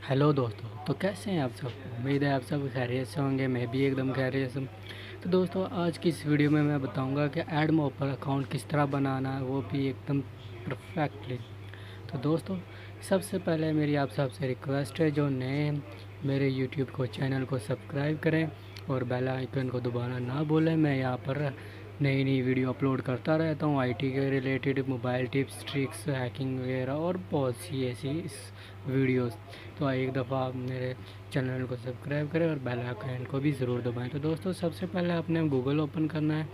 Hello दोस्तों, तो कैसे हैं आप सब। उम्मीद है आप सब खैरियत से होंगे। मैं भी एकदम खैरियत से हूँ। तो दोस्तों, आज की इस वीडियो में मैं बताऊंगा कि एडमोब पर अकाउंट किस तरह बनाना है, वो भी एकदम परफेक्टली। तो दोस्तों, सबसे पहले मेरी आप सबसे रिक्वेस्ट है, जो नए हैं मेरे यूट्यूब को चैनल को सब्सक्राइब करें और बेल आइकन को दबाना ना भूलें। मैं यहाँ पर नई नई वीडियो अपलोड करता रहता हूँ, आईटी के related, mobile tips, tricks, hacking वगैरह और बहुत सी ऐसी इस वीडियोस। तो एक दफ़ा आप मेरे चैनल को सब्सक्राइब करें और बेल आइकन को भी ज़रूर दबाएं। तो दोस्तों, सबसे पहले आपने गूगल ओपन करना है।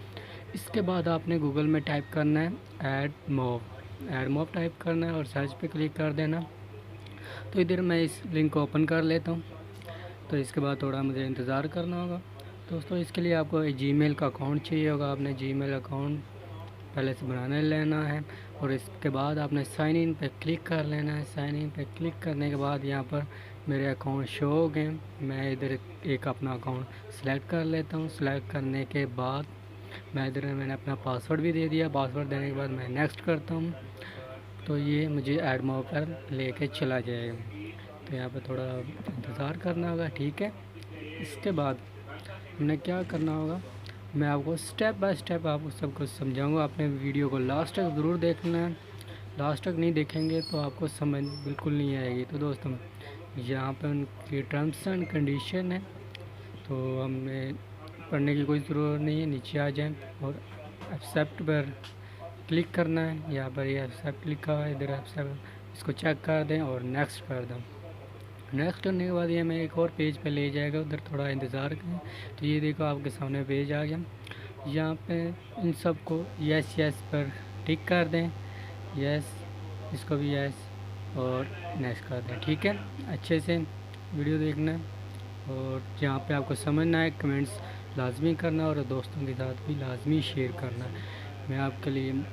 इसके बाद आपने गूगल में टाइप करना है एडमोब टाइप करना है और सर्च पे क्लिक कर देना। तो इधर मैं इस लिंक को ओपन कर लेता हूँ। तो इसके बाद थोड़ा मुझे इंतज़ार करना होगा। दोस्तों, इसके लिए आपको जीमेल का अकाउंट चाहिए होगा। आपने जीमेल अकाउंट पहले से बनाने लेना है और इसके बाद आपने साइन इन पे क्लिक कर लेना है। साइन इन पे क्लिक करने के बाद यहाँ पर मेरे अकाउंट शो हो गए। मैं इधर एक अपना अकाउंट सेलेक्ट कर लेता हूँ। सेलेक्ट करने के बाद मैंने अपना पासवर्ड भी दे दिया। पासवर्ड देने के बाद मैं नेक्स्ट करता हूँ। तो ये मुझे एडमोब पर लेके चला जाएगा। तो यहाँ पे थोड़ा इंतज़ार करना होगा, ठीक है। इसके बाद हमने क्या करना होगा, मैं आपको स्टेप बाय स्टेप आपको सब कुछ समझाऊंगा। आपने वीडियो को लास्ट तक ज़रूर देखना है। लास्ट तक नहीं देखेंगे तो आपको समझ बिल्कुल नहीं आएगी। तो दोस्तों, यहाँ पर उनकी टर्म्स एंड कंडीशन है, तो हमें पढ़ने की कोई ज़रूरत नहीं है। नीचे आ जाएं और एक्सेप्ट पर क्लिक करना है। यहाँ पर ये एक्सेप्ट लिखा हुआ है, इधर एक्सेप्ट, इसको चेक कर दें और नेक्स्ट कर दें। नेक्स्ट करने के बाद ये हमें एक और पेज पे ले जाएगा। उधर थोड़ा इंतज़ार करें। तो ये देखो, आपके सामने पेज आ गया। यहाँ पे इन सब को यस यस पर टिक कर दें। यस, इसको भी यस और नेक्स्ट कर दें, ठीक है। अच्छे से वीडियो देखना है और जहाँ पे आपको समझना है कमेंट्स लाजमी करना और दोस्तों के साथ भी लाजमी शेयर करना। मैं आपके लिए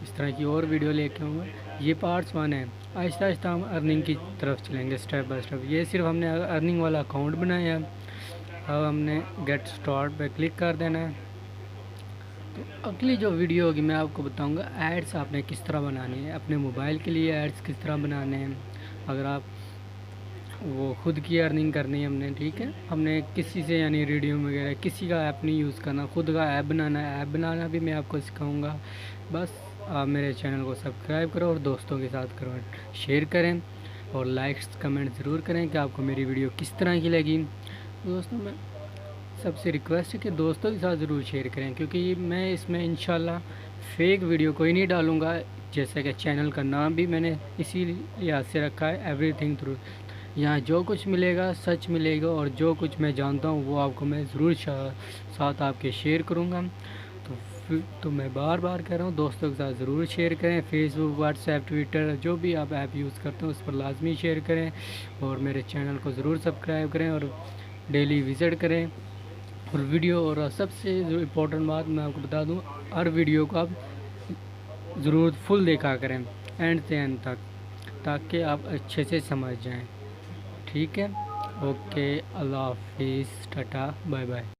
इस तरह की और वीडियो लेके आऊँगा। ये पार्ट्स 1 है। आहिस्ता आहिस्ता हम अर्निंग की तरफ चलेंगे, स्टेप बाय स्टेप। ये सिर्फ हमने अर्निंग वाला अकाउंट बनाया है। अब हमने गेट स्टार्ट पे क्लिक कर देना है। तो अगली जो वीडियो होगी मैं आपको बताऊंगा एड्स आपने किस तरह बनानी है, अपने मोबाइल के लिए एड्स किस तरह बनाने हैं। अगर आप वो खुद की अर्निंग करनी है हमने, ठीक है। हमने किसी से यानी रेडियो वगैरह किसी का ऐप नहीं यूज़ करना, खुद का ऐप बनाना है। ऐप बनाना भी मैं आपको सिखाऊंगा। बस आप मेरे चैनल को सब्सक्राइब करो और दोस्तों के साथ करो, शेयर करें और लाइक्स कमेंट ज़रूर करें कि आपको मेरी वीडियो किस तरह की लगी। दोस्तों, मैं सबसे रिक्वेस्ट है कि दोस्तों के साथ ज़रूर शेयर करें, क्योंकि मैं इसमें इंशाल्लाह फेक वीडियो कोई नहीं डालूँगा। जैसे कि चैनल का नाम भी मैंने इसी लिहाज से रखा है, एवरीथिंग थ्रू। यहाँ जो कुछ मिलेगा सच मिलेगा और जो कुछ मैं जानता हूँ वो आपको मैं ज़रूर साथ आपके शेयर करूँगा। तो मैं बार बार कह रहा हूँ, दोस्तों के साथ ज़रूर शेयर करें। फेसबुक, व्हाट्सएप, ट्विटर, जो भी आप ऐप यूज़ करते हैं उस पर लाजमी शेयर करें और मेरे चैनल को ज़रूर सब्सक्राइब करें और डेली विज़िट करें और वीडियो। और सबसे जो इम्पोर्टेंट बात मैं आपको बता दूँ, हर वीडियो को आप ज़रूर फुल देखा करें एंड से एंड तक, ताकि आप अच्छे से समझ जाएं, ठीक है। ओके, अल्लाह हाफिज़, टाटा, बाय बाय।